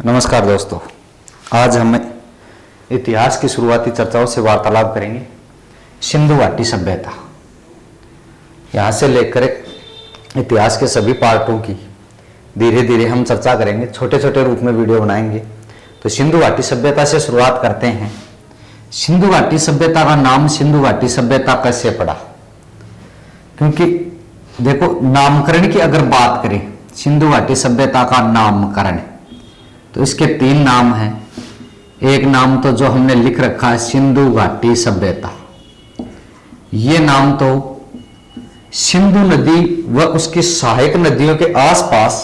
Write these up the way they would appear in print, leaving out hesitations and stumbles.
नमस्कार दोस्तों, आज हम इतिहास की शुरुआती चर्चाओं से वार्तालाप करेंगे। सिंधु घाटी सभ्यता, यहाँ से लेकर इतिहास के सभी पार्टों की धीरे धीरे हम चर्चा करेंगे, छोटे छोटे रूप में वीडियो बनाएंगे। तो सिंधु घाटी सभ्यता से शुरुआत करते हैं। सिंधु घाटी सभ्यता का नाम सिंधु घाटी सभ्यता कैसे पड़ा? क्योंकि देखो, नामकरण की अगर बात करें, सिंधु घाटी सभ्यता का नामकरण, तो इसके तीन नाम हैं। एक नाम तो जो हमने लिख रखा है सिंधु घाटी सभ्यता, ये नाम तो सिंधु नदी व उसकी सहायक नदियों के आसपास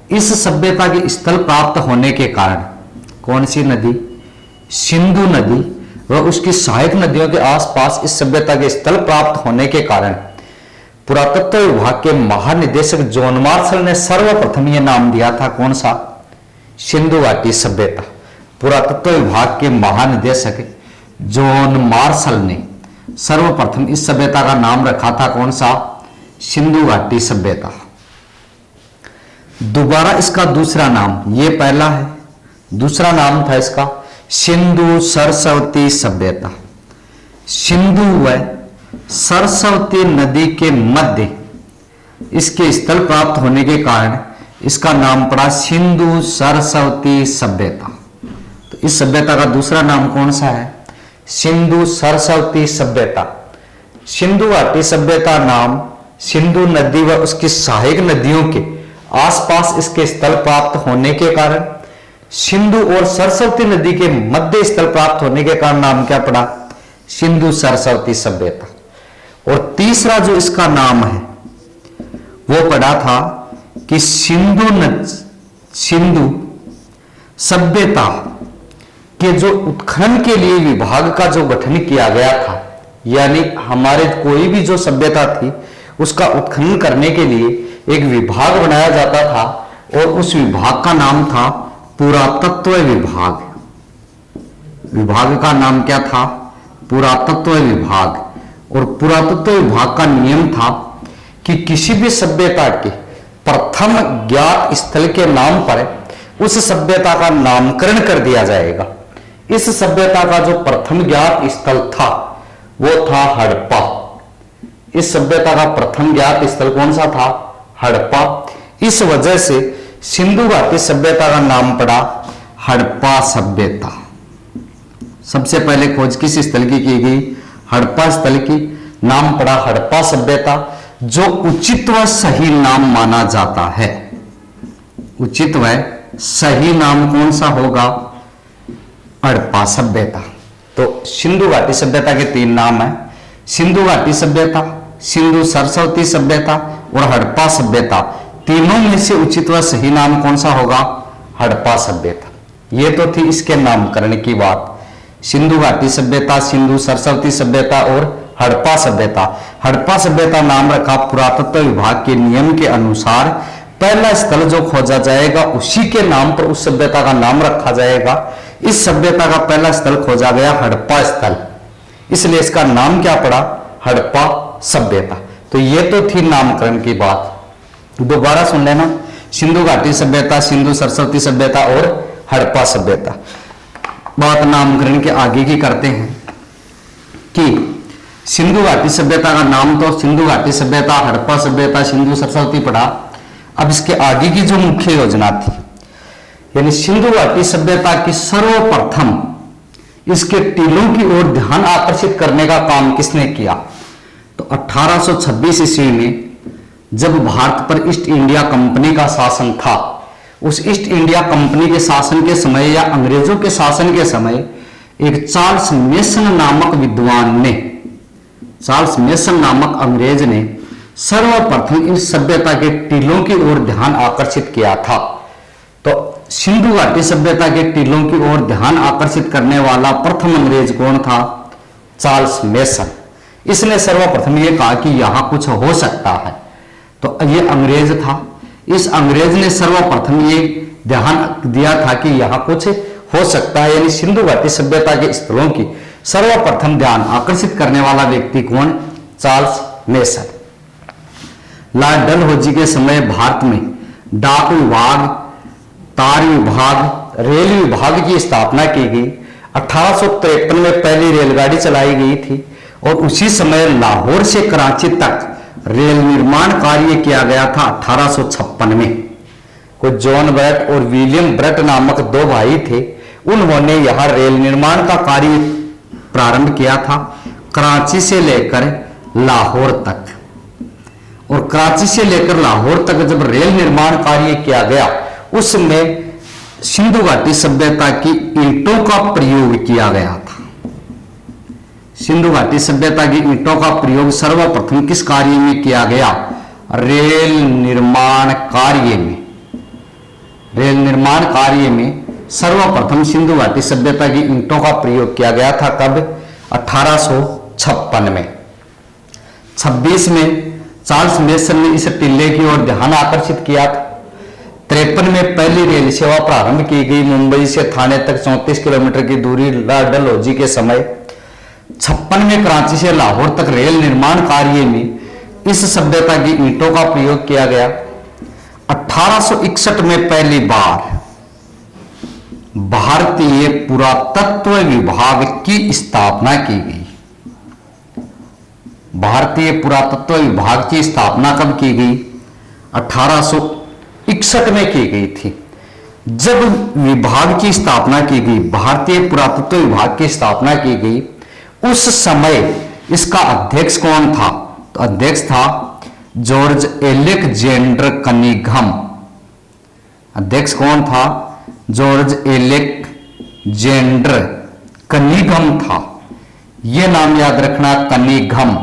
इस सभ्यता के स्थल प्राप्त होने के कारण, कौन सी नदी? सिंधु नदी व उसकी सहायक नदियों के आसपास इस सभ्यता के स्थल प्राप्त होने के कारण पुरातत्व विभाग के महानिदेशक जॉन मार्शल ने सर्वप्रथम यह नाम दिया था। कौन सा? सिंधु घाटी सभ्यता। पुरातत्व विभाग के महानिदेशक जॉन मार्शल ने सर्वप्रथम इस सभ्यता का नाम रखा था। कौन सा? सिंधु घाटी सभ्यता। दोबारा इसका दूसरा नाम, ये पहला है, दूसरा नाम था इसका सिंधु सरस्वती सभ्यता। सिंधु व सरस्वती नदी के मध्य इसके स्थल प्राप्त होने के कारण इसका नाम पड़ा सिंधु सरस्वती सभ्यता। तो इस सभ्यता का दूसरा नाम कौन सा है? सिंधु सरस्वती सभ्यता। सिंधु घाटी सभ्यता नाम सिंधु नदी व उसकी सहायक नदियों के आसपास इसके स्थल प्राप्त होने के कारण, सिंधु और सरस्वती नदी के मध्य स्थल प्राप्त होने के कारण नाम क्या पड़ा? सिंधु सरस्वती सभ्यता। और तीसरा जो इसका नाम है वो पड़ा था कि सिंधु सभ्यता के जो उत्खनन के लिए विभाग का जो गठन किया गया था, यानी हमारे कोई भी जो सभ्यता थी उसका उत्खनन करने के लिए एक विभाग बनाया जाता था और उस विभाग का नाम था पुरातत्व विभाग। विभाग का नाम क्या था? पुरातत्व विभाग। और पुरातत्व विभाग का नियम था कि किसी भी सभ्यता के प्रथम ज्ञात स्थल के नाम पर उस सभ्यता का नामकरण कर दिया जाएगा। इस सभ्यता का जो प्रथम ज्ञात स्थल था वो था हड़प्पा। इस सभ्यता का प्रथम ज्ञात स्थल कौन सा था? हड़प्पा। इस वजह से सिंधु घाटी सभ्यता का नाम पड़ा हड़प्पा सभ्यता। सबसे पहले खोज किस स्थल की गई? हड़प्पा स्थल की। नाम पड़ा हड़प्पा सभ्यता, जो उचित व सही नाम माना जाता है। उचित व सही नाम कौन सा होगा? हड़प्पा सभ्यता। तो सिंधु घाटी सभ्यता के तीन नाम है, सिंधु घाटी सभ्यता, सिंधु सरस्वती सभ्यता और हड़प्पा सभ्यता। तीनों में से उचित व सही नाम कौन सा होगा? हड़प्पा सभ्यता। ये तो थी इसके नामकरण की बात। सिंधु घाटी सभ्यता, सिंधु सरस्वती सभ्यता और हड़प्पा सभ्यता। हड़प्पा सभ्यता नाम रखा पुरातत्व विभाग के नियम के अनुसार पहला स्थल जो खोजा जाएगा उसी के नाम पर उस सभ्यता का नाम रखा जाएगा। इस सभ्यता का पहला स्थल खोजा गया हड़प्पा स्थल, इसलिए इसका नाम क्या पड़ा? हड़प्पा सभ्यता। तो ये तो थी नामकरण की बात। दोबारा सुन लेना, सिंधु घाटी सभ्यता, सिंधु सरस्वती सभ्यता और हड़प्पा सभ्यता। बात नामकरण के आगे की करते हैं कि सिंधु घाटी सभ्यता का नाम तो सिंधु घाटी सभ्यता, हड़प्पा सभ्यता, सिंधु सरस्वती पड़ा। अब इसके आगे की जो मुख्य योजना थी, यानी सिंधु घाटी सभ्यता की सर्वप्रथम इसके टीलों की ओर ध्यान आकर्षित करने का काम किसने किया? तो 1826 ईस्वी में जब भारत पर ईस्ट इंडिया कंपनी का शासन था, उस ईस्ट इंडिया कंपनी के शासन के समय या अंग्रेजों के शासन के समय एक चार्ल्स मेसन नामक विद्वान ने, चार्ल्स मेसन नामक अंग्रेज ने सर्वप्रथम इस सभ्यता के टीलों की ओर ध्यान आकर्षित किया था। तो सिंधु घाटी सभ्यता के टीलों की ओर ध्यान आकर्षित करने वाला प्रथम अंग्रेज कौन था? Charles mason. इसने सर्वप्रथम ये कहा कि यहां कुछ हो सकता है। तो ये अंग्रेज था, इस अंग्रेज ने सर्वप्रथम ये ध्यान दिया था कि यहां कुछ हो सकता है, यानी सिंधु घाटी सभ्यता के स्थलों की सर्वप्रथम ध्यान आकर्षित करने वाला व्यक्ति कौन? Charles mason. लॉर्ड डलहौजी के समय भारत में डाक विभाग, तार विभाग, रेल विभाग की स्थापना की गई। 1853 में पहली रेलगाड़ी चलाई गई थी और उसी समय लाहौर से कराची तक रेल निर्माण कार्य किया गया था 1856 में। कुछ जॉन ब्रट और विलियम ब्रट नामक दो भाई थे, उन्होंने यहां रेल निर्माण का कार्य प्रारंभ किया था कराची से लेकर लाहौर तक। और कराची से लेकर लाहौर तक जब रेल निर्माण कार्य किया गया उसमें सिंधु घाटी सभ्यता की ईंटों का प्रयोग किया गया था। सिंधु घाटी सभ्यता की ईंटों का प्रयोग सर्वप्रथम किस कार्य में किया गया? रेल निर्माण कार्य में। रेल निर्माण कार्य में सर्वप्रथम सिंधु घाटी सभ्यता की ईंटों का प्रयोग किया गया था। कब? 1856 में। 26 में चार्ल्स मेसन ने इस टिल्ले की ओर ध्यान आकर्षित किया था। 53 में पहली रेल सेवा प्रारंभ की गई मुंबई से थाने तक 34 किलोमीटर की दूरी डलहौजी के समय। 56 में कराची से लाहौर तक रेल निर्माण कार्य में इस सभ्यता की ईंटों का प्रयोग किया गया। 1861 में पहली बार भारतीय पुरातत्व विभाग की स्थापना की गई। भारतीय पुरातत्व विभाग की स्थापना कब की गई? 1861 में की गई थी। जब विभाग की स्थापना की गई, भारतीय पुरातत्व विभाग की स्थापना की गई, उस समय इसका अध्यक्ष कौन था? तो अध्यक्ष था जॉर्ज एलेक्जेंडर कनिंघम। अध्यक्ष कौन था? जॉर्ज एलेक्जेंडर कनिंघम था। यह नाम याद रखना, कनिंघम।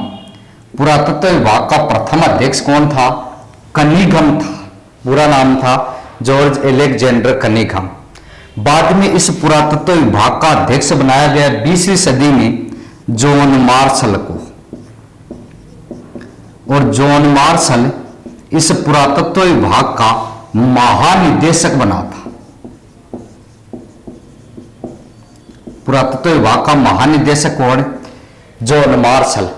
पुरातत्व विभाग का प्रथम अध्यक्ष कौन था? कनिंघम था। पूरा नाम था जॉर्ज एलेक्जेंडर कनिंघम। बाद में इस पुरातत्व विभाग का अध्यक्ष बनाया गया 20वीं सदी में जॉन मार्शल को। और जॉन मार्शल इस पुरातत्व विभाग का महानिदेशक बना था। पुरातत्व विभाग का महानिदेशक कौन? John Marshall.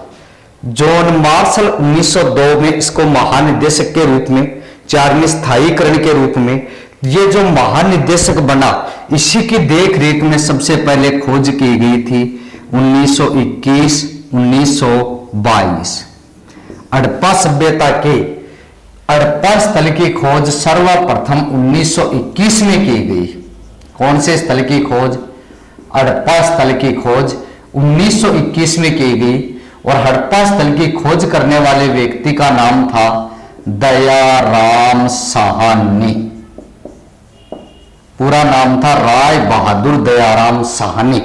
जॉन मार्शल 1902 में इसको महानिदेशक के रूप में, 4वें स्थायीकरण के रूप में ये जो महानिदेशक बना, इसी की देख रेख में सबसे पहले खोज की गई थी 1921-1922। हड़प्पा सभ्यता के हड़प्पा स्थल की खोज सर्वप्रथम 1921 में की गई। कौन से स्थल की खोज? हड़प्पा स्थल की खोज 1921 में की गई। और हड़प्पा स्थल की खोज करने वाले व्यक्ति का नाम था दयाराम साहनी। पूरा नाम था राय बहादुर दयाराम साहनी।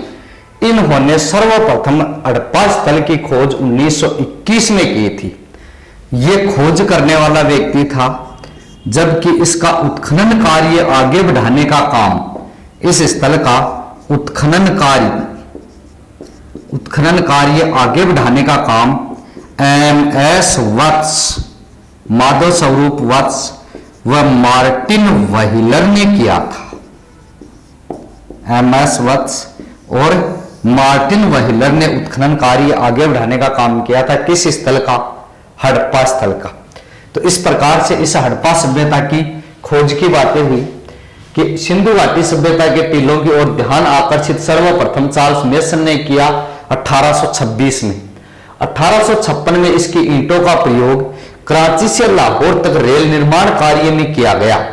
इन्होंने सर्वप्रथम हड़प्पा स्थल की खोज 1921 में की थी। यह खोज करने वाला व्यक्ति था, जबकि इसका उत्खनन कार्य आगे बढ़ाने का काम, इस स्थल का उत्खनन कार्य आगे बढ़ाने का काम एम.एस. वत्स, माधव स्वरूप वत्स व मार्टिन व्हीलर ने किया था। एम.एस. वत्स और मार्टिन व्हीलर ने उत्खनन कार्य आगे बढ़ाने का काम किया था। किस स्थल का? हड़प्पा स्थल का। तो इस प्रकार से इस हड़प्पा सभ्यता की खोज की बातें हुई कि सिंधु घाटी सभ्यता के टीलों की ओर ध्यान आकर्षित सर्वप्रथम चार्ल्स मेसन ने किया 1826 में। 1856 में इसकी ईंटों का प्रयोग कराची से लाहौर तक रेल निर्माण कार्य में किया गया।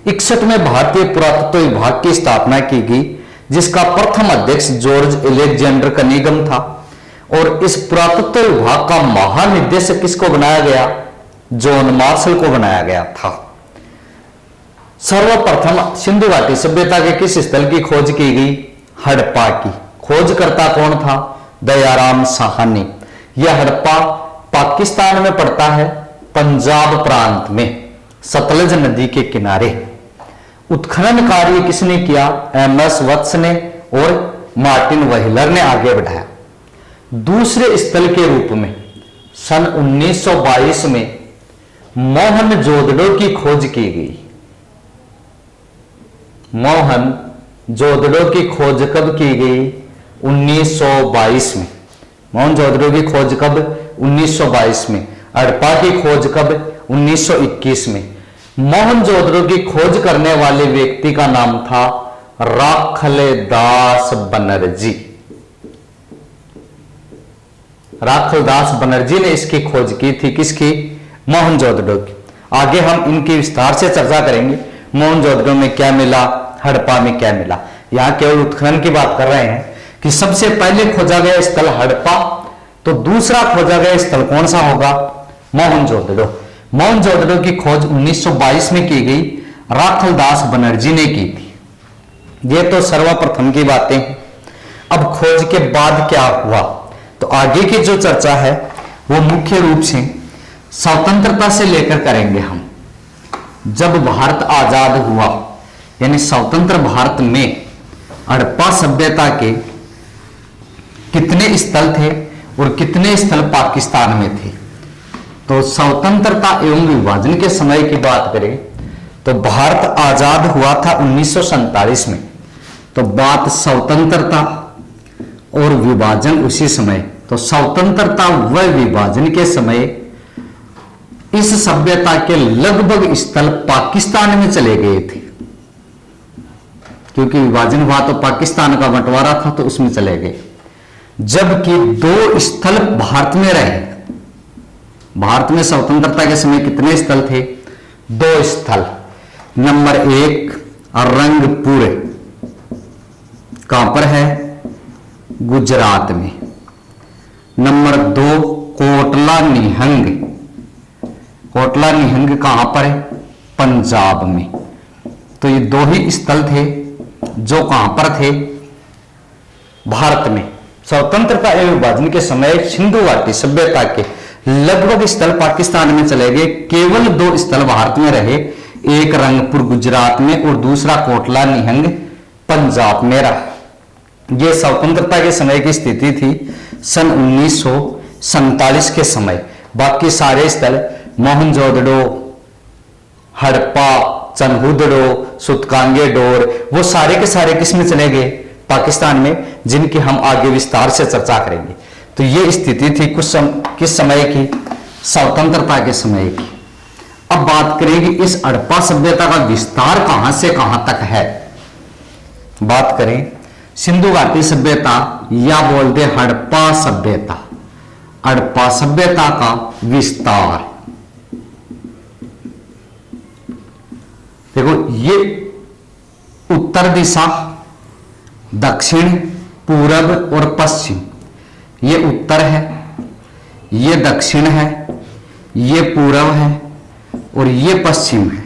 61 में भारतीय पुरातत्व विभाग की स्थापना की गई, जिसका प्रथम अध्यक्ष जॉर्ज एलेक्जेंडर कनिंघम था। और इस पुरातत्व विभाग का महानिदेशक किसको बनाया गया? जॉन मार्शल को बनाया गया था। सर्वप्रथम सिंधु घाटी सभ्यता के किस स्थल की खोज की गई? हड़प्पा की। खोजकर्ता कौन था? दयाराम साहनी। यह हड़प्पा पाकिस्तान में पड़ता है, पंजाब प्रांत में, सतलज नदी के किनारे। उत्खनन कार्य किसने किया? एम.एस. वत्स ने और मार्टिन व्हीलर ने आगे बढ़ाया। दूसरे स्थल के रूप में सन 1922 में मोहनजोदड़ो की खोज की गई। मोहनजोदड़ो की खोज कब की गई? 1922 में। मोहनजोदड़ो की खोज कब? 1922 में। हड़प्पा की खोज कब? 1921 में। मोहनजोदड़ो की खोज करने वाले व्यक्ति का नाम था राखलदास बनर्जी। राखलदास बनर्जी ने इसकी खोज की थी, किसकी? मोहनजोदड़ो की। आगे हम इनकी विस्तार से चर्चा करेंगे। मोहनजोदड़ो में क्या मिला, हड़प्पा में क्या मिला। यहां केवल उत्खनन की बात कर रहे हैं कि सबसे पहले खोजा गया स्थल हड़प्पा, तो दूसरा खोजा गया स्थल कौन सा होगा? मोहनजोदड़ो। मोहनजोदड़ो की खोज 1922 में की गई, राखलदास बनर्जी ने की थी। ये तो सर्वप्रथम की बातें हैं। अब खोज के बाद क्या हुआ, तो आगे की जो चर्चा है वो मुख्य रूप से स्वतंत्रता से लेकर करेंगे हम। जब भारत आजाद हुआ, यानी स्वतंत्र भारत में हड़प्पा सभ्यता के कितने स्थल थे और कितने स्थल पाकिस्तान में थे। तो स्वतंत्रता एवं विभाजन के समय की बात करें तो भारत आजाद हुआ था 1947 में। तो बात स्वतंत्रता और विभाजन उसी समय। तो स्वतंत्रता व विभाजन के समय इस सभ्यता के लगभग स्थल पाकिस्तान में चले गए थे, क्योंकि विभाजन हुआ तो पाकिस्तान का बंटवारा था, तो उसमें चले गए। जबकि 2 स्थल भारत में रहे। भारत में स्वतंत्रता के समय कितने स्थल थे? 2 स्थल। नंबर 1 रंगपुर, कहां पर है? गुजरात में। नंबर 2 कोटला निहंग। कोटला निहंग कहां पर है? पंजाब में। तो ये 2 ही स्थल थे जो कहां पर थे? भारत में। स्वतंत्रता एवं विभाजन के समय सिंधु घाटी सभ्यता के लगभग स्थल पाकिस्तान में चले गए, केवल 2 स्थल भारत में रहे। एक रंगपुर गुजरात में और दूसरा कोटला निहंग पंजाब में रहा। यह स्वतंत्रता के समय की स्थिति थी, सन 1947 के समय। बाकी सारे स्थल मोहनजोदड़ो, हड़प्पा, चन्हुदड़ो, सुतकांगे डोर, वो सारे के सारे किस में चले गए? पाकिस्तान में, जिनकी हम आगे विस्तार से चर्चा करेंगे। तो ये स्थिति थी किस समय की? स्वतंत्रता के समय की। अब बात करेंगे इस हड़प्पा सभ्यता का विस्तार कहां से कहां तक है। बात करें सिंधु घाटी सभ्यता या बोलते हड़प्पा सभ्यता। हड़प्पा सभ्यता का विस्तार देखो, ये उत्तर दिशा, दक्षिण, पूरब और पश्चिम। ये उत्तर है, ये दक्षिण है, ये पूरब है और ये पश्चिम है।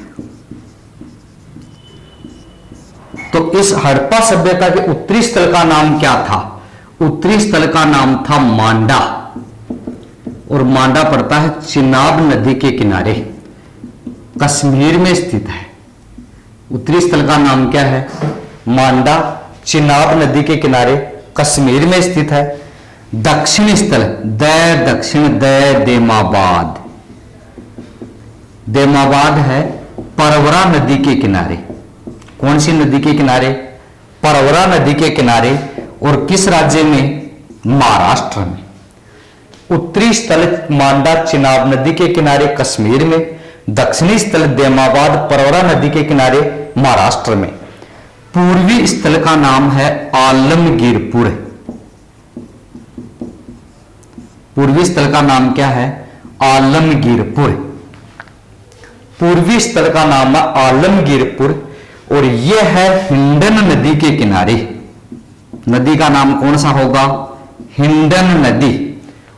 तो इस हड़प्पा सभ्यता के उत्तरी स्थल का नाम क्या था? उत्तरी स्थल का नाम था मांडा, और मांडा पड़ता है चिनाब नदी के किनारे, कश्मीर में स्थित है। उत्तरी स्थल का नाम क्या है? मांडा, चिनाब नदी के किनारे, कश्मीर में स्थित है। दक्षिण स्थल दक्षिण देमाबाद। देमाबाद है परवरा नदी के किनारे। कौन सी नदी के किनारे? परवरा नदी के किनारे। और किस राज्य में? महाराष्ट्र में। उत्तरी स्थल मांडा चिनाब नदी के किनारे कश्मीर में, दक्षिणी स्थल देमाबाद परवरा नदी के किनारे महाराष्ट्र में। पूर्वी स्थल का नाम है आलमगीरपुर। पूर्वी स्थल का नाम क्या है? आलमगीरपुर। पूर्वी स्थल का नाम है आलमगीरपुर, और यह है हिंडन नदी के किनारे। नदी का नाम कौन सा होगा? हिंडन नदी।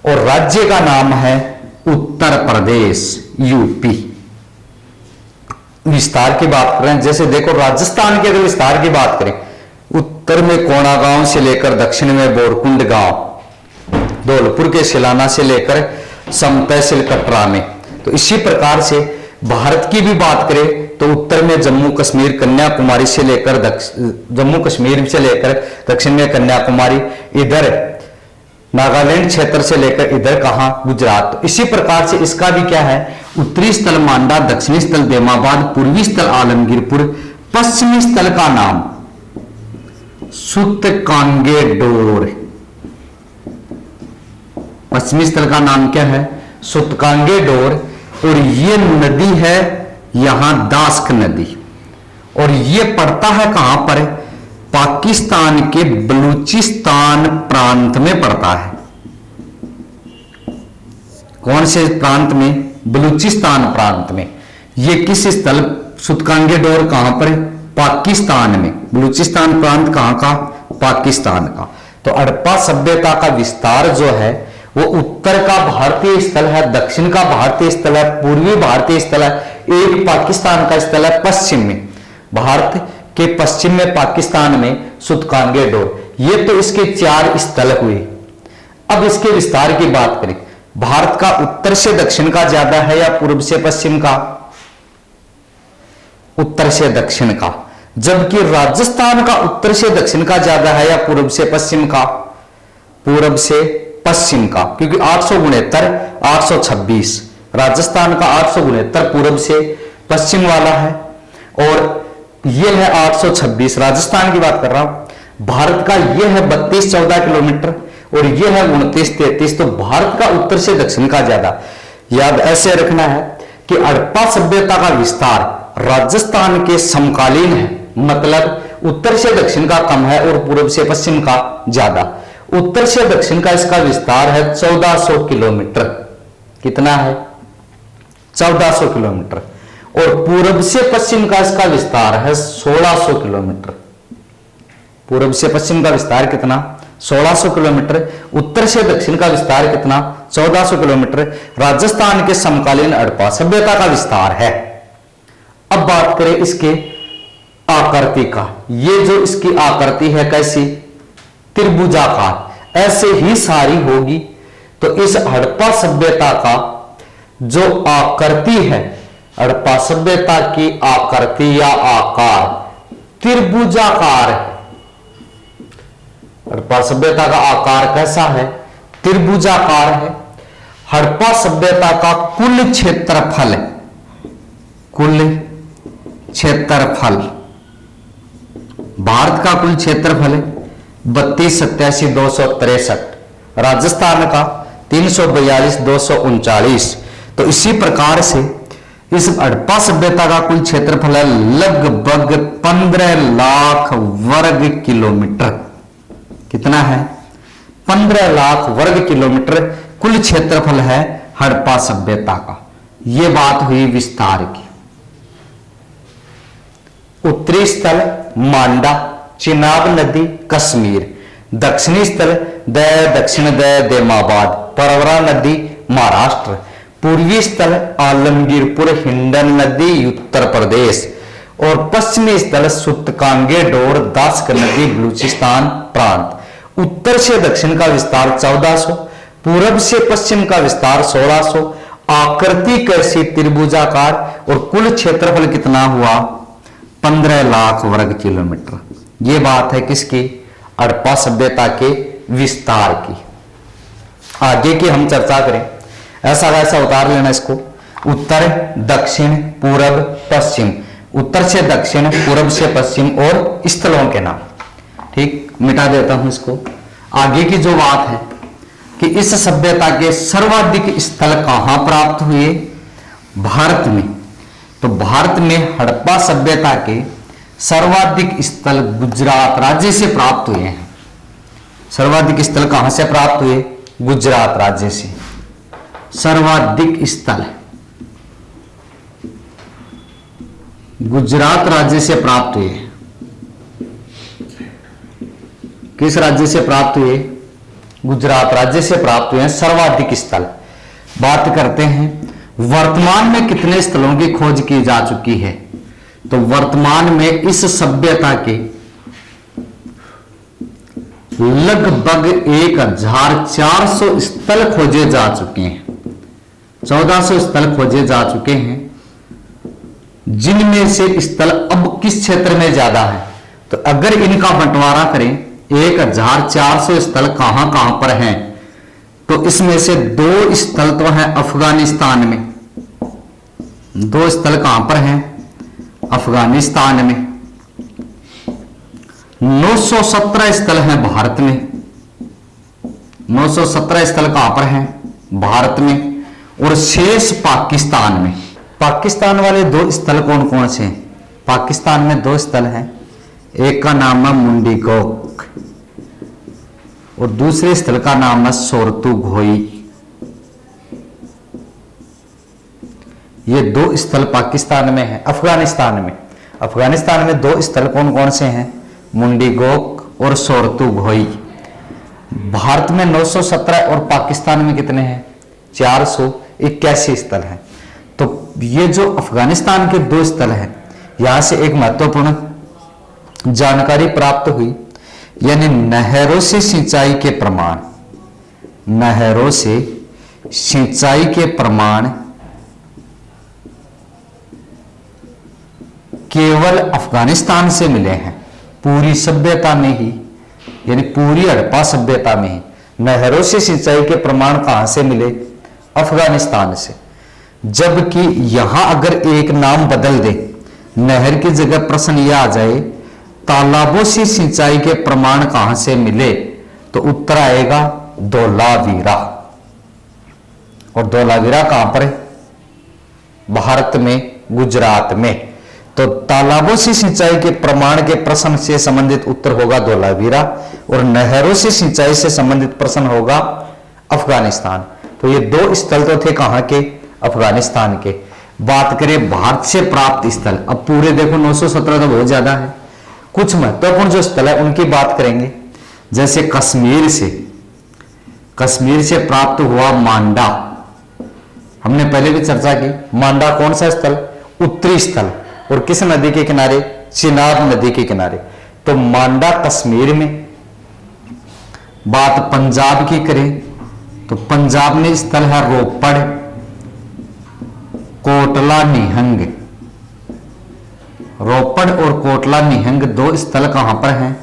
और राज्य का नाम है उत्तर प्रदेश, यूपी। विस्तार की बात करें, जैसे देखो राजस्थान के अगर विस्तार की बात करें, उत्तर में कोणा गांव से लेकर दक्षिण में बोरकुंड गांव, धौलपुर के सिलाना से लेकर समतहसील कटरा में। तो इसी प्रकार से भारत की भी बात करें तो उत्तर में जम्मू कश्मीर कन्याकुमारी से लेकर जम्मू कश्मीर से लेकर दक्षिण में कन्याकुमारी, इधर नागालैंड क्षेत्र से लेकर इधर कहां? गुजरात। तो इसी प्रकार से इसका भी क्या है? उत्तरी स्थल मांडा, दक्षिणी स्थल देमाबाद, पूर्वी स्थल आलमगीरपुर, पश्चिमी स्थल का नाम सुतकांगे डोर। पश्चिमी स्थल का नाम क्या है? सुतकांगे डोर। और ये नदी है यहां दास्क नदी, और ये पड़ता है कहां पर? पाकिस्तान के बलूचिस्तान प्रांत में पड़ता है। कौन से प्रांत में? बलूचिस्तान प्रांत में। ये किस स्थल? सुतकांगे डोर कहां पर? पाकिस्तान में। बलूचिस्तान प्रांत कहां का? पाकिस्तान का। तो हड़प्पा सभ्यता का विस्तार जो है वो उत्तर का भारतीय स्थल है, दक्षिण का भारतीय स्थल है, पूर्वी भारतीय स्थल है, एक पाकिस्तान का स्थल है पश्चिम में। भारत के पश्चिम में पाकिस्तान में सुतकांगे डोर। ये तो इसके 4 स्थल हुए। अब इसके विस्तार की बात करें, भारत का उत्तर से दक्षिण का ज्यादा है या पूर्व से पश्चिम का? उत्तर से दक्षिण का। जबकि राजस्थान का उत्तर से दक्षिण का ज्यादा है या पूर्व से पश्चिम का? पूर्व से पश्चिम का, क्योंकि 869 826 राजस्थान का 869 पूर्व से पश्चिम वाला है, और यह है 826 राजस्थान की बात कर रहा हूं। भारत का यह है 32-14 किलोमीटर और यह है 29-33। तो भारत का उत्तर से दक्षिण का ज्यादा। याद ऐसे रखना है कि हड़प्पा सभ्यता का विस्तार राजस्थान के समकालीन है, मतलब उत्तर से दक्षिण का कम है और पूर्व से पश्चिम का ज्यादा। उत्तर से दक्षिण का इसका विस्तार है 1400 किलोमीटर। कितना है? 1400 किलोमीटर। और पूर्व से पश्चिम का इसका विस्तार है 1600 किलोमीटर। पूर्व से पश्चिम का विस्तार कितना? 1600 किलोमीटर। उत्तर से दक्षिण का विस्तार कितना? 1400 किलोमीटर। राजस्थान के समकालीन हड़प्पा सभ्यता का विस्तार है। अब बात करें इसके आकृति का। ये जो इसकी आकृति है कैसी? त्रिभुजाकार। ऐसे ही सारी होगी। तो इस हड़प्पा सभ्यता का जो आकृति है, हड़प्पा सभ्यता की आकृति या आकार त्रिभुजाकार है। हड़प्पा सभ्यता का आकार कैसा है? त्रिभुजाकार है। हड़प्पा सभ्यता का कुल क्षेत्रफल, कुल क्षेत्रफल, भारत का कुल क्षेत्रफल 3287,263, राजस्थान का 342,239। तो इसी प्रकार से इस हड़प्पा सभ्यता का कुल क्षेत्रफल है लगभग 15 लाख वर्ग किलोमीटर। कितना है? 15 लाख वर्ग किलोमीटर कुल क्षेत्रफल है हड़प्पा सभ्यता का। यह बात हुई विस्तार की। उत्तरी स्थल मांडा, चिनाब नदी, कश्मीर। दक्षिणी स्थल दक्षिण देमाबाद, परवरा नदी, महाराष्ट्र। पूर्वी स्थल आलमगीरपुर, हिंडन नदी, उत्तर प्रदेश। और पश्चिमी स्थल सुतकांगे डोर, दास्क नदी, बलूचिस्तान प्रांत। उत्तर से दक्षिण का विस्तार 1400, पूर्व से पश्चिम का विस्तार 1600। आकृति कैसी? त्रिभुजाकार। और कुल क्षेत्रफल कितना हुआ? 15 लाख वर्ग किलोमीटर। यह बात है किसकी? हड़प्पा सभ्यता के विस्तार की। आगे की हम चर्चा करें, ऐसा वैसा उतार लेना इसको। उत्तर, दक्षिण, पूर्व, पश्चिम। उत्तर से दक्षिण, पूर्व से पश्चिम और स्थलों के नाम। ठीक, मिटा देता हूं इसको। आगे की जो बात है कि इस सभ्यता के सर्वाधिक स्थल कहां प्राप्त हुए? भारत में। तो भारत में हड़प्पा सभ्यता के सर्वाधिक स्थल गुजरात राज्य से प्राप्त हुए हैं। सर्वाधिक स्थल कहां से प्राप्त हुए? गुजरात राज्य से। सर्वाधिक स्थल गुजरात राज्य से प्राप्त हुए। किस राज्य से प्राप्त हुए? गुजरात राज्य से प्राप्त हुए हैं सर्वाधिक स्थल। बात करते हैं वर्तमान में कितने स्थलों की खोज की जा चुकी है। तो वर्तमान में इस सभ्यता के लगभग 1400 स्थल खोजे जा चुके हैं। 1400 स्थल खोजे जा चुके हैं, जिनमें से स्थल अब किस क्षेत्र में ज्यादा है। तो अगर इनका बंटवारा करें 1400 स्थल कहां कहां पर हैं, तो इसमें से 2 स्थल तो हैं अफगानिस्तान में। 2 स्थल कहां पर हैं? अफगानिस्तान में। 917 स्थल हैं भारत में। 917 स्थल कहां पर हैं? भारत में। और शेष पाकिस्तान में। पाकिस्तान वाले दो स्थल कौन कौन से हैं? पाकिस्तान में दो स्थल हैं, एक का नाम है मुंडीगोक और दूसरे स्थल का नाम है सोरतुघोई। ये दो स्थल पाकिस्तान में है। अफगानिस्तान में दो स्थल कौन कौन से हैं? मुंडीगोक और सोरतुघोई। भारत में 917 और पाकिस्तान में कितने हैं? 481 स्थल हैं। तो ये जो अफगानिस्तान के दो स्थल हैं, यहां से एक महत्वपूर्ण जानकारी प्राप्त हुई, यानी नहरों से सिंचाई के प्रमाण केवल अफगानिस्तान से मिले हैं। पूरी सभ्यता में ही, यानी पूरी हड़प्पा सभ्यता में ही नहरों से सिंचाई के प्रमाण कहां से मिले? अफगानिस्तान से। जबकि यहां अगर एक नाम बदल दे, नहर की जगह प्रश्न यह आ जाए तालाबों से सिंचाई के प्रमाण कहां से मिले, तो उत्तर आएगा धोलावीरा। और धोलावीरा कहां पर है? भारत में, गुजरात में। तो तालाबों से सिंचाई के प्रमाण के प्रश्न से संबंधित उत्तर होगा धोलावीरा और नहरों से सिंचाई से संबंधित प्रश्न होगा अफगानिस्तान। तो ये दो स्थल तो थे कहां के? अफगानिस्तान के। बात करें भारत से प्राप्त स्थल, अब पूरे देखो 917 तो बहुत ज्यादा है, कुछ महत्वपूर्ण जो स्थल है उनकी बात करेंगे। जैसे कश्मीर से प्राप्त हुआ मांडा, हमने पहले भी चर्चा की। मांडा कौन सा स्थल? उत्तरी स्थल, और किस नदी के किनारे? चिनाब नदी के किनारे। तो मांडा कश्मीर में। बात पंजाब की करें तो पंजाब में स्थल है रोपड़, कोटला निहंग। रोपड़ और कोटला निहंग दो स्थल कहां पर हैं?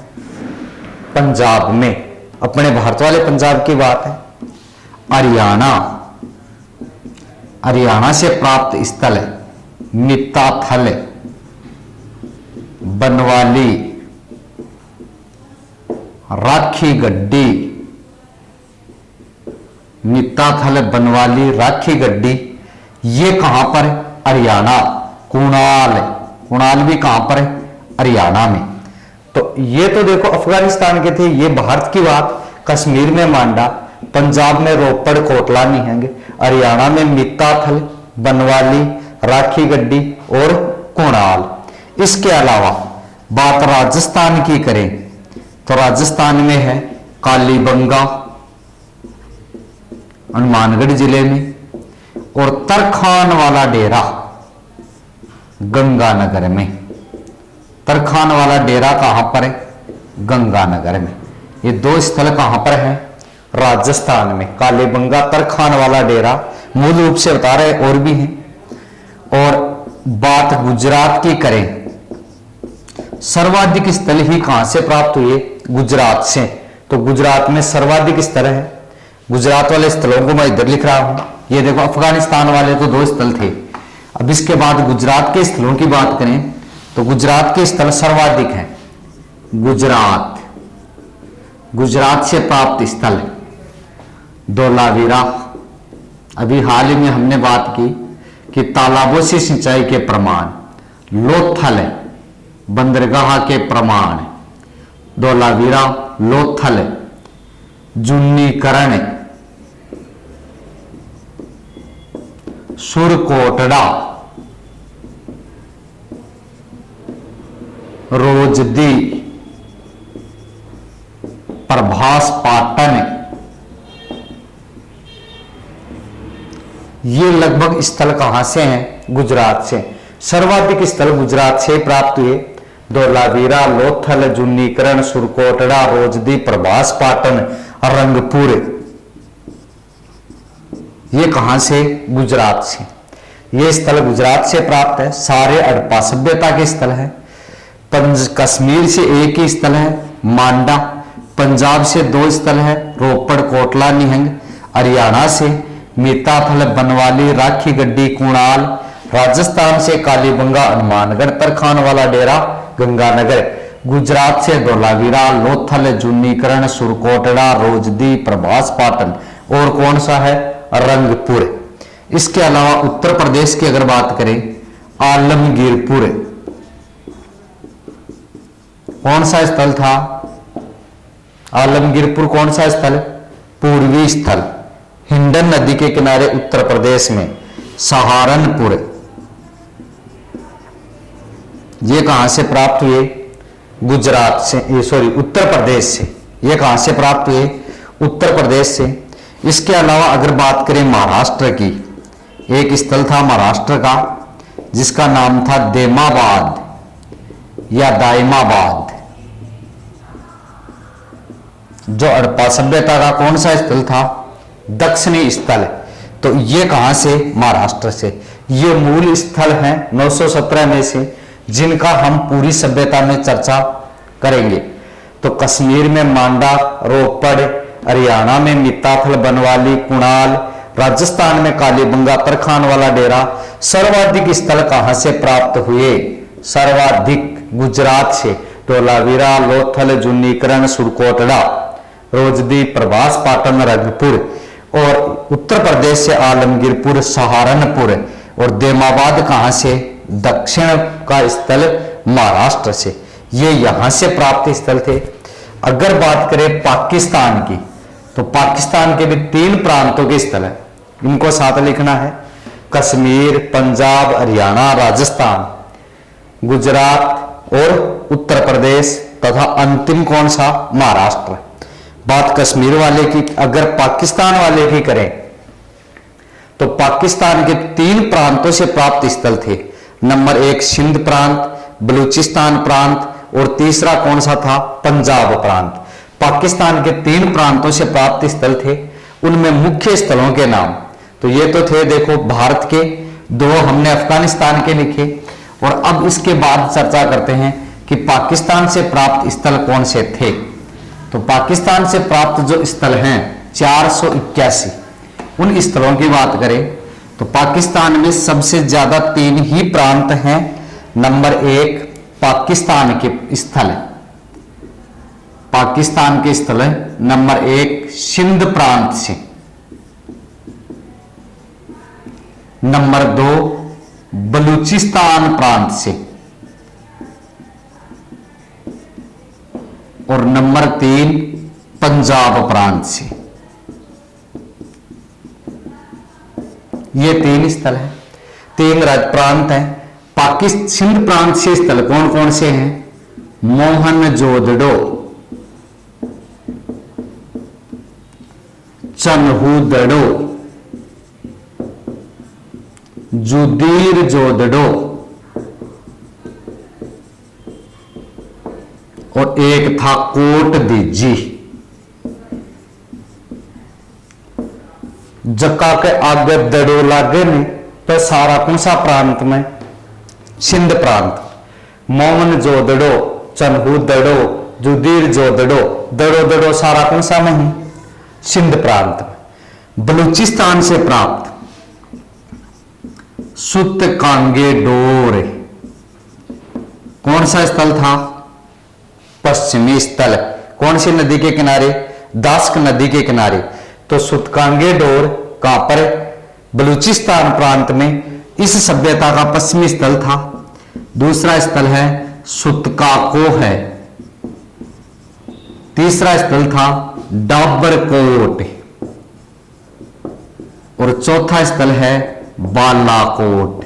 पंजाब में। अपने भारत वाले पंजाब की बात है। हरियाणा से प्राप्त स्थल है मित्ताथल, बनवाली, राखी गड्डी। मित्ताथल, बनवाली, राखी गड्डी, ये कहां पर? हरियाणा। कुणाल भी कहां पर है? हरियाणा में। तो ये तो देखो अफगानिस्तान के थे, ये भारत की बात। कश्मीर में मांडा, पंजाब में रोपड़, कोटला निहंग, हरियाणा में मित्ताथल, बनवाली, राखी गड्डी और कुणाल। इसके अलावा बात राजस्थान की करें तो राजस्थान में है कालीबंगा, हनुमानगढ़ जिले में, और तरखान वाला डेरा गंगानगर में। तरखान वाला डेरा कहां पर है? गंगानगर में। ये दो स्थल कहां पर है? राजस्थान में। कालीबंगा, तरखान वाला डेरा मूल रूप से बता रहे, और भी हैं। और बात गुजरात की करें, सर्वाधिक स्थल ही कहां से प्राप्त हुए? गुजरात से। तो गुजरात में सर्वाधिक स्थल है। गुजरात वाले स्थलों को मैं इधर लिख रहा हूं। ये देखो अफगानिस्तान वाले तो दो स्थल थे। अब इसके बाद गुजरात के स्थलों की बात करें तो गुजरात के स्थल सर्वाधिक हैं। गुजरात से प्राप्त स्थल धोलावीरा। अभी हाल ही में हमने बात की कि तालाबों से सिंचाई के प्रमाण, लोथल, बंदरगाह के प्रमाण, धोलावीरा, लोथल, जुन्नीकरण, सुरकोटड़ा, रोजदी, प्रभास पाटन, ये लगभग स्थल कहां से हैं? गुजरात से। सर्वाधिक स्थल गुजरात से प्राप्त हुए। धोलावीरा, लोथल, जुन्नीकरण, सुरकोटड़ा, रोजदी, प्रभास पाटन, रंगपुर, ये कहां से? गुजरात से। ये स्थल गुजरात से प्राप्त है। सारे हड़प्पा सभ्यता के स्थल है। कश्मीर से एक ही स्थल है मांडा, पंजाब से दो स्थल है रोपड़, कोटला निहंग, हरियाणा से मित्ताथल, बनवाली, राखी गड्डी, कुणाल, राजस्थान से कालीबंगा, हनुमानगढ़, तरखान वाला डेरा गंगानगर, गुजरात से धोलावीरा, लोथल, जुन्नीकरण, सुरकोटड़ा, रोजदी, प्रभास पाटन, और कौन सा है? रंगपुर। इसके अलावा उत्तर प्रदेश की अगर बात करें, आलमगीरपुर कौन सा स्थल था? आलमगीरपुर कौन सा स्थल? पूर्वी स्थल, हिंडन नदी के किनारे उत्तर प्रदेश में। सहारनपुर, ये कहां से प्राप्त हुए? गुजरात से, सॉरी उत्तर प्रदेश से। ये कहां से प्राप्त हुए? उत्तर प्रदेश से। इसके अलावा अगर बात करें महाराष्ट्र की, एक स्थल था महाराष्ट्र का जिसका नाम था देमाबाद या दायमाबाद, जो हड़प्पा सभ्यता का कौन सा स्थल था? दक्षिणी स्थल। तो ये कहां से? महाराष्ट्र से। ये मूल स्थल हैं 917 में से जिनका हम पूरी सभ्यता में चर्चा करेंगे। तो कश्मीर में मांडा, रोपड़, हरियाणा में मिताथल, बनवाली, कुणाल, राजस्थान में कालीबंगा, तरखान वाला डेरा। सर्वाधिक स्थल कहां से प्राप्त हुए? सर्वाधिक गुजरात से। धोलावीरा, लोथल, जुन्नीकरण, सुरकोटड़ा, रोजदी, प्रभास, पाटन, रंगपुर। और उत्तर प्रदेश से आलमगीरपुर, सहारनपुर। और देमाबाद कहां से? दक्षिण का स्थल महाराष्ट्र से। ये यहां से प्राप्त स्थल थे। अगर बात करें पाकिस्तान की, तो पाकिस्तान के भी 3 प्रांतों के स्थल है, इनको साथ लिखना है। कश्मीर, पंजाब, हरियाणा, राजस्थान, गुजरात और उत्तर प्रदेश, तथा अंतिम कौन सा? महाराष्ट्र। बात कश्मीर वाले की, अगर पाकिस्तान वाले की करें तो पाकिस्तान के 3 प्रांतों से प्राप्त स्थल थे। नंबर 1 सिंध प्रांत, बलूचिस्तान प्रांत, और तीसरा कौन सा था? पंजाब प्रांत। पाकिस्तान के 3 प्रांतों से प्राप्त स्थल थे। उनमें मुख्य स्थलों के नाम तो ये तो थे, देखो भारत के 2 हमने अफगानिस्तान के लिखे। और अब इसके बाद चर्चा करते हैं कि पाकिस्तान से प्राप्त स्थल कौन से थे। तो पाकिस्तान से प्राप्त जो स्थल हैं 481, उन स्थलों की बात करें तो पाकिस्तान में सबसे ज्यादा 3 ही प्रांत हैं। नंबर 1 पाकिस्तान के स्थल है, पाकिस्तान के स्थल है। नंबर 1 सिंध प्रांत से। नंबर 2 बलूचिस्तान प्रांत से। और नंबर 3 पंजाब प्रांत से। ये 3 स्थल हैं, 3 प्रांत हैं। पाकिस्तान सिंध प्रांत से स्थल कौन कौन से हैं? मोहनजोदड़ो, चन्हूदड़ो, जुदीर जोदड़ो और एक था कोट दीजी। जक्का के आगे दड़ो लागे ने तो सारा कौन सा प्रांत में? सिंध प्रांत। मोहनजोदड़ो, चन्हूदड़ो, जुदीर जोदड़ो, दड़ो दड़ो सारा कौन सा में है? सिंध प्रांत में। बलूचिस्तान से प्राप्त सुत कांगे डोर कौन सा स्थल था? पश्चिमी स्थल। कौन सी नदी के किनारे? दास्क नदी के किनारे। तो सुतकांगे डोर कहां पर? बलूचिस्तान प्रांत में। इस सभ्यता का पश्चिमी स्थल था। दूसरा स्थल है सुतकाको है। तीसरा स्थल था डाबरकोट और चौथा स्थल है बालाकोट।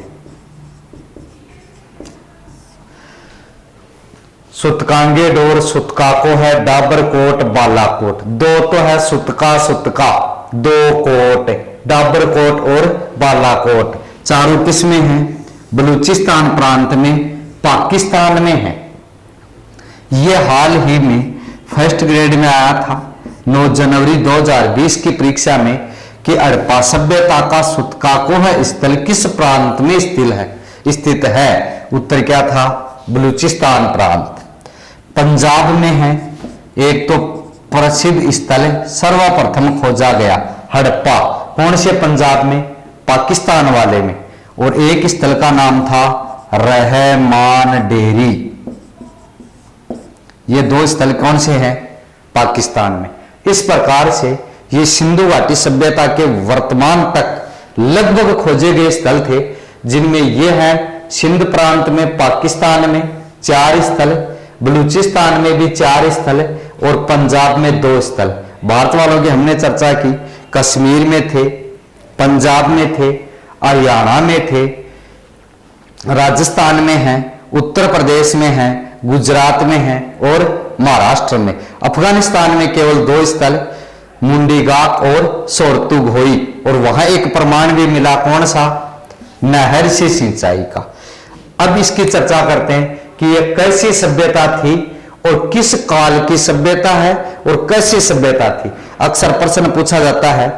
सुतकांगे डोर, सुतकाको है, डाबरकोट, बालाकोट। 2 तो है सुतका सुतका, 2 कोट, डाबरकोट और बालाकोट। चारों किसमें हैं? बलूचिस्तान प्रांत में, पाकिस्तान में है। यह हाल ही में फर्स्ट ग्रेड में आया था 9 जनवरी 2020 की परीक्षा में कि हड़प्पा सभ्यता का सुतकाको है स्थल किस प्रांत में स्थित है? उत्तर क्या था? बलूचिस्तान प्रांत। पंजाब में है। एक तो प्रसिद्ध स्थल सर्वप्रथम खोजा गया हड़प्पा, कौन से? पंजाब में, पाकिस्तान वाले में। और एक स्थल का नाम था रहमान डेरी। ये 2 स्थल कौन से हैं? पाकिस्तान में। इस प्रकार से ये सिंधु घाटी सभ्यता के वर्तमान तक लगभग खोजे गए स्थल थे, जिनमें ये हैं सिंध प्रांत में, पाकिस्तान में 4 स्थल, बलूचिस्तान में भी 4 स्थल और पंजाब में 2 स्थल। भारत वालों की हमने चर्चा की, कश्मीर में थे, पंजाब में थे, हरियाणा में थे, राजस्थान में हैं, उत्तर प्रदेश में हैं, गुजरात में हैं और महाराष्ट्र में। अफगानिस्तान में केवल 2 स्थल, मुंडीगाक और सोरतुघोई, और वहां एक प्रमाण भी मिला, कौन सा? नहर से सिंचाई का। अब इसकी चर्चा करते हैं कि यह कैसी सभ्यता थी और किस काल की सभ्यता है और कैसी सभ्यता थी। अक्सर प्रश्न पूछा जाता है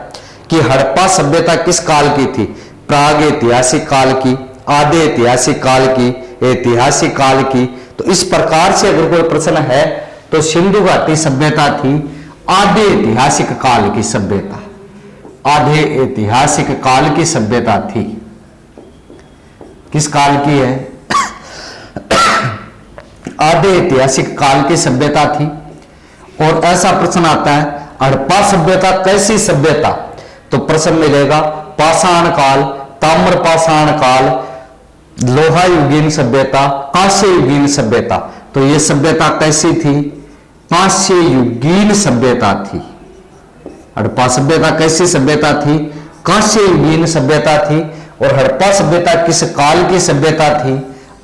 कि हड़प्पा सभ्यता किस काल की थी? प्राग ऐतिहासिक काल की, आधे ऐतिहासिक काल की, ऐतिहासिक काल की। तो इस प्रकार से अगर कोई प्रश्न है तो सिंधु घाटी सभ्यता थी आधे ऐतिहासिक काल की सभ्यता, आधे ऐतिहासिक काल की सभ्यता थी। किस काल की है? आधे ऐतिहासिक काल की सभ्यता थी। और ऐसा प्रश्न आता है हड़प्पा सभ्यता कैसी सभ्यता? तो प्रश्न मिलेगा पाषाण काल, ताम्र पाषाण काल, लोहा युगीन सभ्यता, कांस्य युगीन सभ्यता। तो यह सभ्यता कैसी थी? कांस्य युगीन सभ्यता थी। हड़प्पा सभ्यता कैसी सभ्यता थी? कांस्य युगीन सभ्यता थी। और हड़प्पा सभ्यता किस काल की सभ्यता थी?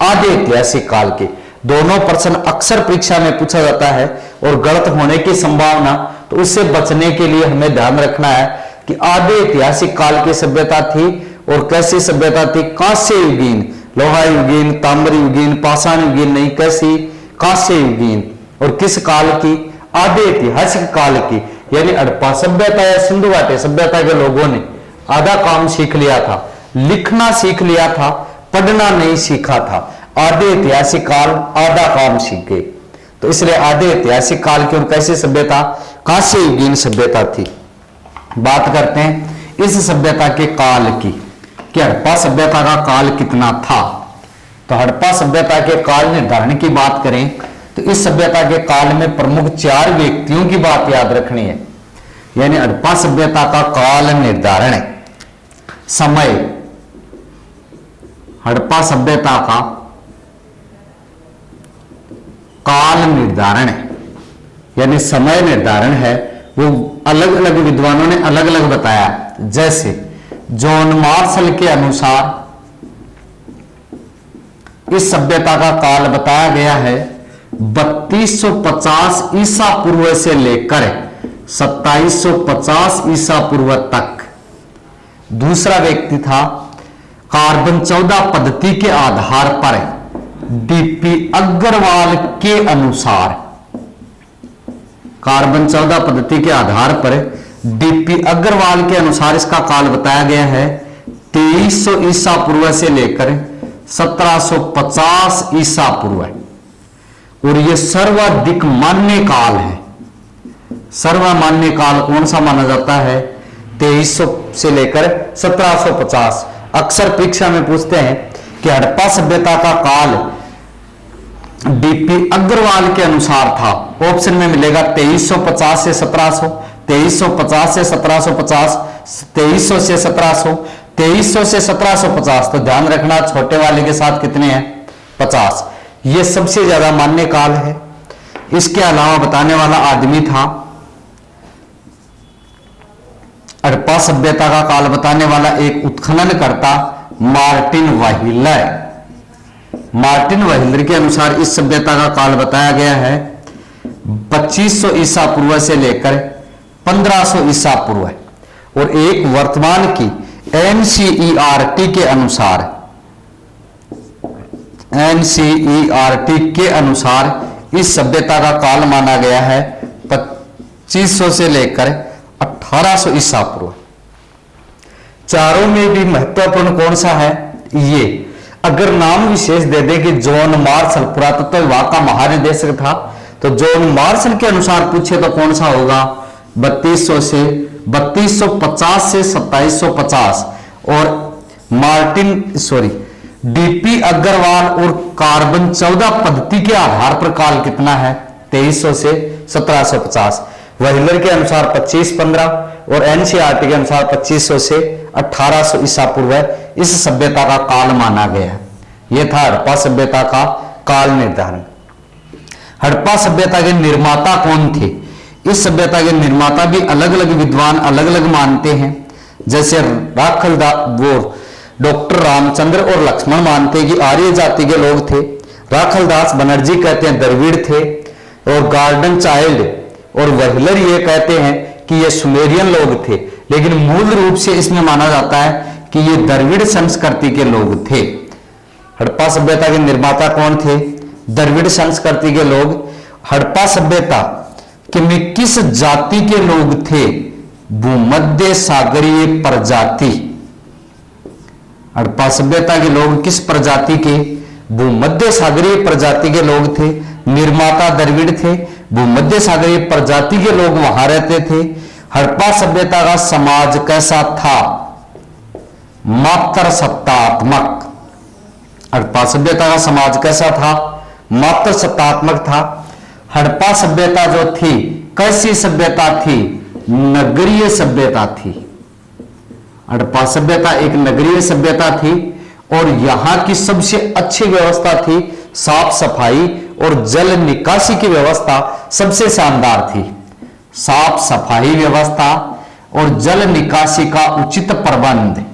आधे ऐतिहासिक काल की। दोनों प्रश्न अक्सर परीक्षा में पूछा जाता है और गलत होने की संभावना, तो उससे बचने के लिए हमें ध्यान रखना है कि आधे ऐतिहासिक काल की सभ्यता थी और कैसी सभ्यता थी? कांस्य युगीन, लोहा युगीन, ताम्र युगीन, पाषाण युगीन नहीं, कैसी? कांस्य युगीन। और किस काल की? आधे ऐतिहासिक काल की। यानी हड़प्पा सभ्यता या सिंधु घाटी सभ्यता के लोगों ने आधा काम सीख लिया था, लिखना सीख लिया था, पढ़ना नहीं सीखा था। आधे ऐतिहासिक काल आधा काम सीखे, तो इसलिए आधे ऐतिहासिक काल की और कैसी सभ्यता? कांस्य युगीन सभ्यता थी। बात करते हैं इस सभ्यता के काल की कि हड़प्पा सभ्यता का काल कितना था। तो हड़प्पा सभ्यता के काल निर्धारण की बात करें तो इस सभ्यता के काल में प्रमुख 4 व्यक्तियों की बात याद रखनी है। यानी हड़प्पा सभ्यता का काल निर्धारण है, समय, हड़प्पा सभ्यता का काल निर्धारण है यानी समय निर्धारण है, वो अलग अलग विद्वानों ने अलग अलग बताया। जैसे जॉन मार्शल के अनुसार इस सभ्यता का काल बताया गया है 3250 ईसा पूर्व से लेकर 2750 ईसा पूर्व तक। दूसरा व्यक्ति था कार्बन 14 पद्धति के आधार पर डीपी अग्रवाल के अनुसार, कार्बन 14 पद्धति के आधार पर डीपी अग्रवाल के अनुसार इसका काल बताया गया है 2300 ईसा पूर्व से लेकर 1750 ईसा पूर्व। और यह सर्वाधिक मान्य काल है। सर्वमान्य काल कौन सा माना जाता है? 2300 से लेकर 1750। अक्सर परीक्षा में पूछते हैं कि हड़प्पा सभ्यता का काल डीपी अग्रवाल के अनुसार था। ऑप्शन में मिलेगा 2350 से 1700, 2350 से 1750, 2300 से 1700, 2300 से 1750। तो ध्यान रखना छोटे वाले के साथ कितने हैं? 50। यह सबसे ज्यादा मान्य काल है। इसके अलावा बताने वाला आदमी था हड़प्पा सभ्यता का काल बताने वाला एक उत्खननकर्ता मार्टिन व्हीलर। मार्टिन व्हीलर के अनुसार इस सभ्यता का काल बताया गया है 2500 ईसा पूर्व से लेकर 1500 ईसा पूर्व। और एक वर्तमान की NCERT के अनुसार, NCERT के अनुसार इस सभ्यता का काल माना गया है 2500 से लेकर 1800 ईसा पूर्व। चारों में भी महत्वपूर्ण कौन सा है? ये अगर नाम विशेष दे दे कि जॉन मार्शल पुरातत्व विभाग का महानिदेशक था, तो जॉन मार्शल के अनुसार पूछे तो कौन सा होगा? 3250 से 2750। और डीपी अग्रवाल और कार्बन 14 पद्धति के आधार पर काल कितना है? 2300 से 1750। व्हीलर के अनुसार 2515, और एनसीईआरटी के अनुसार 2500 से 1800 ईसा पूर्व इस सभ्यता का काल माना गया है। यह था हड़प्पा सभ्यता का काल निर्धारण। हड़प्पा सभ्यता के निर्माता कौन थे? इस सभ्यता के निर्माता भी अलग अलग विद्वान अलग अलग मानते हैं। जैसे डॉक्टर रामचंद्र और लक्ष्मण मानते हैं कि आर्य जाति के लोग थे। राखलदास बनर्जी कहते हैं द्रविड़ थे। और गार्डन चाइल्ड और वेहलर ये कहते हैं कि ये सुमेरियन लोग थे। लेकिन मूल रूप से इसमें माना जाता है कि ये द्रविड़ संस्कृति के लोग थे। हड़प्पा सभ्यता के निर्माता कौन थे? द्रविड़ संस्कृति के लोग। हड़प्पा सभ्यता के में किस जाति के लोग थे? भूमध्य सागरीय प्रजाति। हड़प्पा सभ्यता के लोग किस प्रजाति के? भूमध्य सागरीय प्रजाति के लोग थे। निर्माता द्रविड़ थे। भूमध्य सागरीय प्रजाति के लोग वहां रहते थे। हड़प्पा सभ्यता का समाज कैसा था? मात्र सत्तात्मक। हड़प्पा सभ्यता का समाज कैसा था? मात्र सत्तात्मक था। हड़प्पा सभ्यता जो थी कैसी सभ्यता थी? नगरीय सभ्यता थी। हड़प्पा सभ्यता एक नगरीय सभ्यता थी और यहां की सबसे अच्छी व्यवस्था थी साफ सफाई और जल निकासी की व्यवस्था सबसे शानदार थी। साफ सफाई व्यवस्था और जल निकासी का उचित प्रबंध,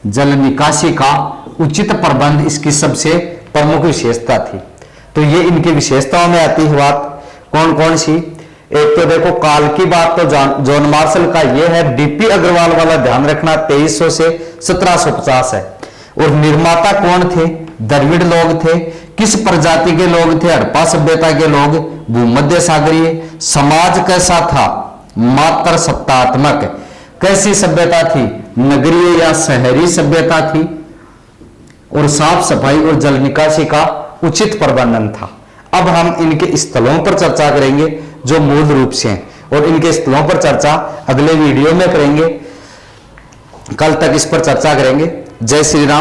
जल निकासी का उचित प्रबंध इसकी सबसे प्रमुख विशेषता थी। तो ये इनकी विशेषताओं में आती है बात। कौन कौन सी? एक तो देखो काल की बात तो जॉन मार्शल का ये है, डीपी अग्रवाल वाला ध्यान रखना 2300 से 1750 है। और निर्माता कौन थे? द्रविड़ लोग थे। किस प्रजाति के लोग थे? हड़प्पा सभ्यता के लोग। भूमध्य सागरीय। समाज कैसा था? मात्र सत्तात्मक। कैसी सभ्यता थी? नगरीय या शहरी सभ्यता थी। और साफ सफाई और जल निकासी का उचित प्रबंधन था। अब हम इनके स्थलों पर चर्चा करेंगे जो मूल रूप से हैं, और इनके स्थलों पर चर्चा अगले वीडियो में करेंगे। कल तक इस पर चर्चा करेंगे। जय श्री राम।